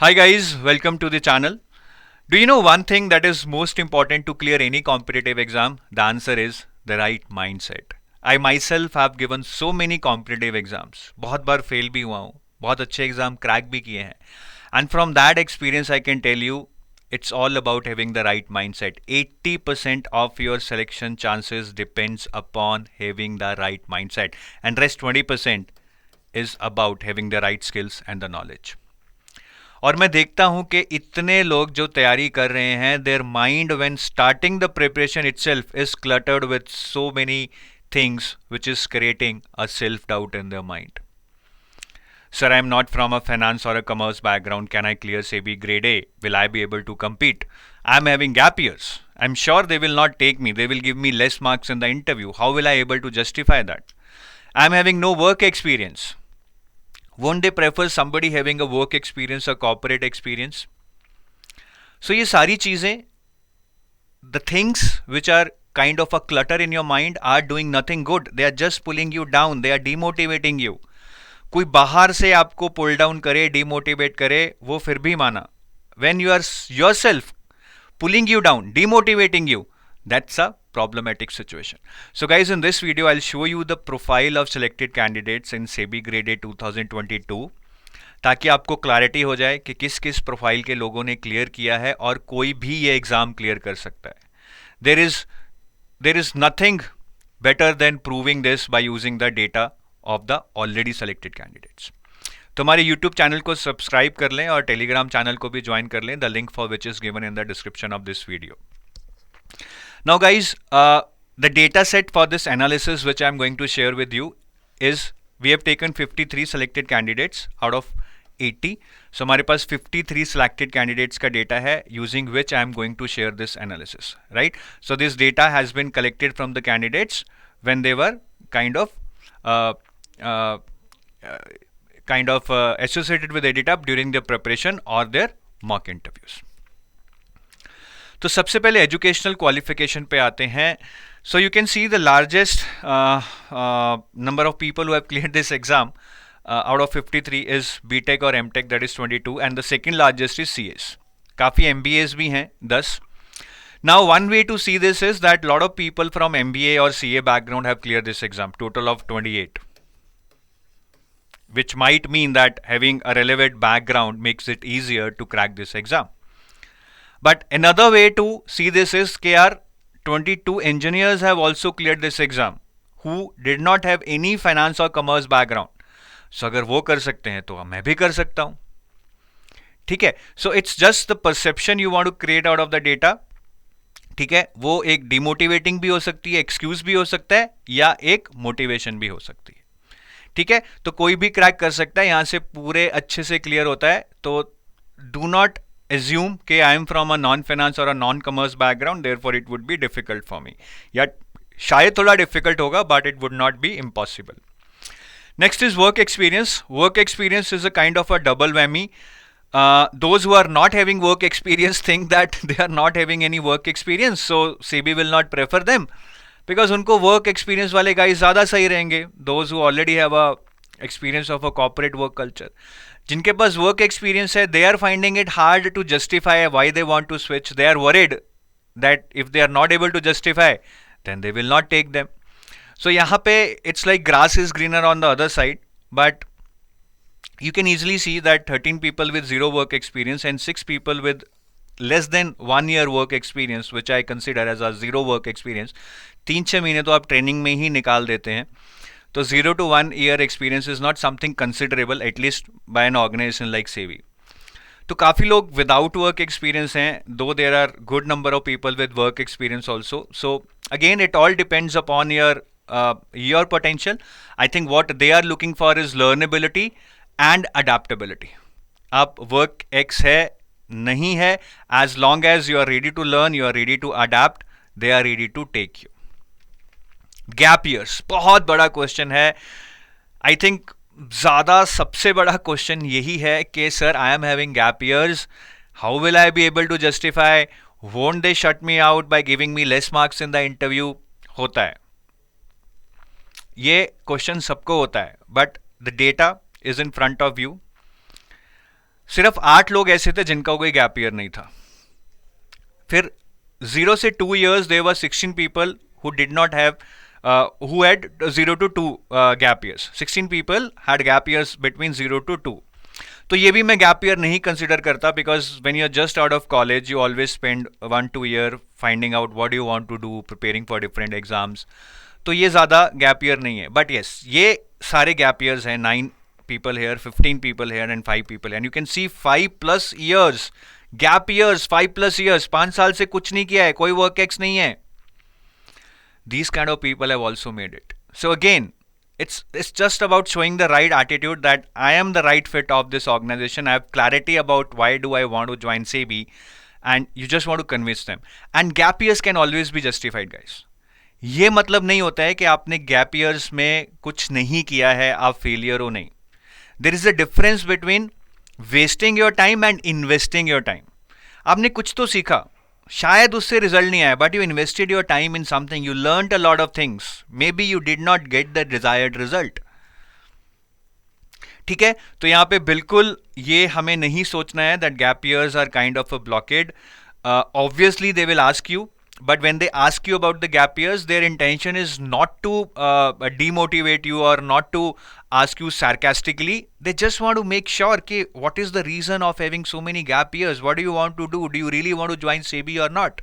Hi guys, welcome to the channel. Do you know one thing that is most important to clear any competitive exam? The answer is the right mindset. I myself have given so many competitive exams. बहुत बार fail भी हुआ हूँ, बहुत अच्छे exam crack भी किए हैं. And from that experience I can tell you it's all about having the right mindset. 80% of your selection chances depends upon having the right mindset and rest 20% is about having the right skills and the knowledge. और मैं देखता हूं कि इतने लोग जो तैयारी कर रहे हैं their mind when starting the preparation itself is cluttered with so many things which is creating a self doubt in their mind. Sir, I am not from a finance or a commerce background. Can I clear SEBI grade A? Will I be able to compete? I am having gap years. I'm sure they will not take me. They will give me less marks in the interview. How will I able to justify that? I am having no work experience. Won't they prefer somebody having a work experience or corporate experience? So ये सारी चीजें, the things which are kind of a clutter in your mind are doing nothing good. They are just pulling you down. They are demotivating you. कोई बाहर से आपको pull down करे, demotivate करे, वो फिर भी माना. When you are yourself pulling you down, demotivating you, that's a problematic situation. So guys, in this video I'll show you the profile of selected candidates in SEBI grade A 2022 ताकि आपको clarity हो जाए कि किस किस profile के लोगों ने क्लियर किया है और कोई भी ये एग्जाम क्लियर कर सकता है. There is nothing better than proving this by using the data of the already selected candidates. तो हमारे यूट्यूब चैनल को सब्सक्राइब कर लें और टेलीग्राम चैनल को भी ज्वाइन कर लें. The link for which is given in the description of this video. Now guys, the data set for this analysis which I am going to share with you is we have taken 53 selected candidates out of 80. So हमारे पास 53 selected candidates का data है using which I am going to share this analysis, right? So this data has been collected from the candidates when they were kind of associated with EDITAP during their preparation or their mock interviews. तो सबसे पहले educational qualification पे आते हैं. So you can see the largest number of people who have cleared this exam out of 53 is BTech और MTech, that is 22, and the second largest is CS. काफ़ी MBS भी हैं 10. Now one way to see this is that lot of people from MBA और CA background have clear this exam, total of 28, which might mean that having a relevant background makes it easier to crack this exam. But another way to see this is that 22 engineers have also cleared this exam who did not have any finance or commerce background. So अगर वो कर सकते हैं तो मैं भी कर सकता हूँ. ठीक है. So it's just the perception you want to create out of the data. ठीक है. वो एक डिमोटिवेटिंग भी हो सकती है, एक्सक्यूज भी हो सकता है, या एक मोटिवेशन भी हो सकती है. ठीक है. तो कोई भी क्रैक कर सकता है, यहां से पूरे अच्छे से क्लियर होता है. तो डू नॉट assume कि I am from a non-finance or a non-commerce background, therefore it would be difficult for me. या शायद थोड़ा difficult होगा, but it would not be impossible. Next is work experience. Work experience is a kind of a double whammy. Those who are not having work experience think that they are not having any work experience, so SEBI will not prefer them because उनको work experience वाले guys ज़्यादा सही रहेंगे. Those who already have a experience of a corporate work culture, जिनके पास work experience है, they are finding it hard to justify why they want to switch. They are worried that if they are not able to justify then they will not take them. So यहाँ पे it's like grass is greener on the other side, but you can easily see that 13 people with zero work experience and 6 people with less than 1 year work experience, which I consider as a zero work experience. 3-6 महीने तो आप training में ही निकाल देते हैं. तो 0 to 1 year experience is not something considerable, at least by an organization like SEBI. तो काफ़ी लोग without work experience हैं, though there are good number of people with work experience also. So again, it all depends upon your potential. I think what they are looking for is learnability and adaptability. आप work X है नहीं है, as long as you are ready to learn, you are ready to adapt, they are ready to take you. Gap years बहुत बड़ा question है. I think ज़्यादा सबसे बड़ा क्वेश्चन यही है कि sir I am having gap years, how will I be able to justify, won't they shut me out by giving me less marks in the interview. होता है ये क्वेश्चन, सबको होता है, but the data is in front of you. सिर्फ 8 लोग ऐसे थे जिनका कोई गैप ईयर नहीं था. फिर 0 से 2 years there were 16 people who did not have who had 0 to 2 gap years. 16 people had gap years between 0 to 2. तो ये भी मैं गैप ईयर नहीं कंसिडर करता, because when you are just out of college you always spend 1-2 year finding out what you want to do, preparing for different exams. तो ये ज़्यादा gap year नहीं है. बट येस, ये सारे गैप ईयर्स हैं. 9 people here, 15 people here and 5 people here. And you can see 5+ years gap years, 5+ years, 5 साल से कुछ नहीं किया है, कोई वर्क एक्स नहीं है. These kind of people have also made it. So again, it's just about showing the right attitude that I am the right fit of this organization. I have clarity about why do I want to join SEBI, and you just want to convince them. And gap years can always be justified, guys. ये मतलब नहीं होता है कि आपने gap years में कुछ नहीं किया है, आप फेलियर हो, नहीं. There is a difference between wasting your time and investing your time. आपने कुछ तो सीखा, शायद उससे रिजल्ट नहीं आया, but you invested your time in something, you learned a lot of things, may be you did not get the desired result. ठीक है, तो यहां पे बिल्कुल ये हमें नहीं सोचना है that gap years are kind of a blockade. Obviously they will ask you, but when they ask you about the gap years, their intention is not to demotivate you or not to ask you sarcastically. They just want to make sure कि what is the reason of having so many gap years, what do you want to do, do you really want to join SEBI or not.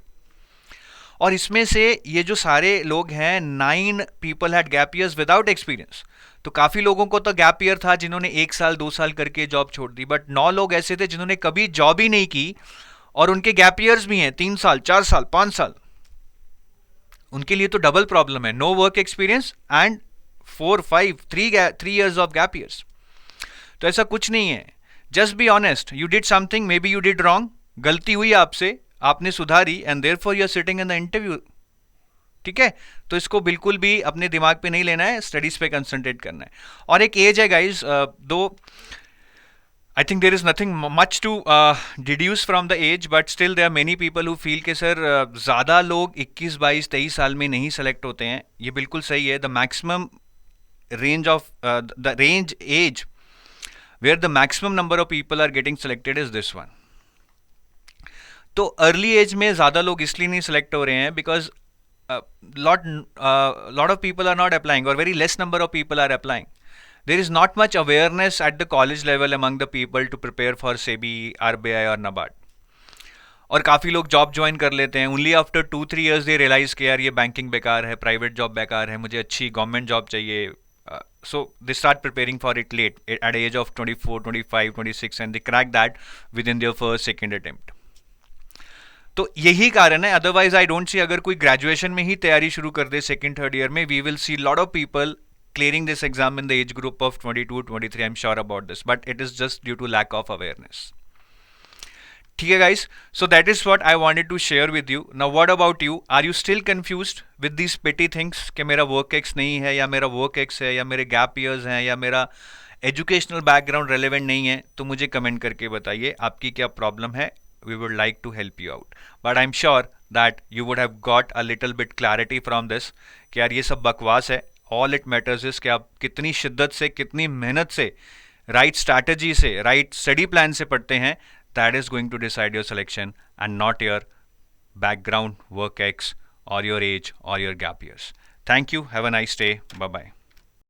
और इसमें से ये जो सारे लोग हैं, 9 people had gap years without experience. तो काफ़ी लोगों को तो गैप ईयर था जिन्होंने 1 साल 2 साल करके जॉब छोड़ दी, बट 9 लोग ऐसे थे जिन्होंने कभी जॉब ही नहीं की और उनके गैप ईयर्स भी हैं 3 साल 4 साल 5 साल. उनके लिए तो डबल प्रॉब्लम है, no work experience and 3 years of gap years. तो ऐसा कुछ नहीं है. Just be honest, you did something, maybe you did wrong, गलती हुई आपसे, आपने सुधारी, and therefore you are sitting in the interview. ठीक है, तो इसको बिल्कुल भी अपने दिमाग पे नहीं लेना है, स्टडीज पे कंसंट्रेट करना है. और एक एज है गाइज, दो I think there is nothing much to deduce from the age, but still there are many people who feel कि सर ज़्यादा लोग 21, 22, 23 साल में नहीं सेलेक्ट होते हैं. ये बिल्कुल सही है. The maximum range of the range age where the maximum number of people are getting selected is this one. तो अर्ली एज में ज़्यादा लोग इसलिए नहीं सेलेक्ट हो रहे हैं because lot of people are not applying, or very less number of people are applying. There is not much awareness at the college level among the people to prepare for SEBI, RBI or NABARD. और काफ़ी लोग job join कर लेते हैं, only after 2-3 years दे realise कि यार ये banking बेकार है, प्राइवेट जॉब बेकार है, मुझे अच्छी गवर्नमेंट जॉब चाहिए. So they start preparing for it late at age of 24, 25, 26 and they crack that within their first second attempt. तो यही कारण है. अदरवाइज आई डोंट सी, अगर कोई ग्रेजुएशन में ही तैयारी शुरू कर दे सेकेंड थर्ड ईयर में, we will see lot of people clearing this exam in the age group of 22-23. I'm sure about this, but it is just due to lack of awareness. ठीक है guys, so that is what I wanted to share with you. Now what about you? Are you still confused with these petty things कि मेरा work ex नहीं है, या मेरा work ex है, या मेरे gap years हैं, या मेरा educational background relevant नहीं है? तो मुझे comment करके बताइए आपकी क्या problem है. We would like to help you out, but I'm sure that you would have got a little bit clarity from this कि यार ये सब बकवास है. ऑल इट मैटर्स इज कि आप कितनी शिद्दत से, कितनी मेहनत से, राइट स्ट्रैटेजी से, राइट स्टडी प्लान से पढ़ते हैं. That is going to decide your selection and not your background, work ex और योर एज और your gap years. Thank you. Have a nice day. Bye bye.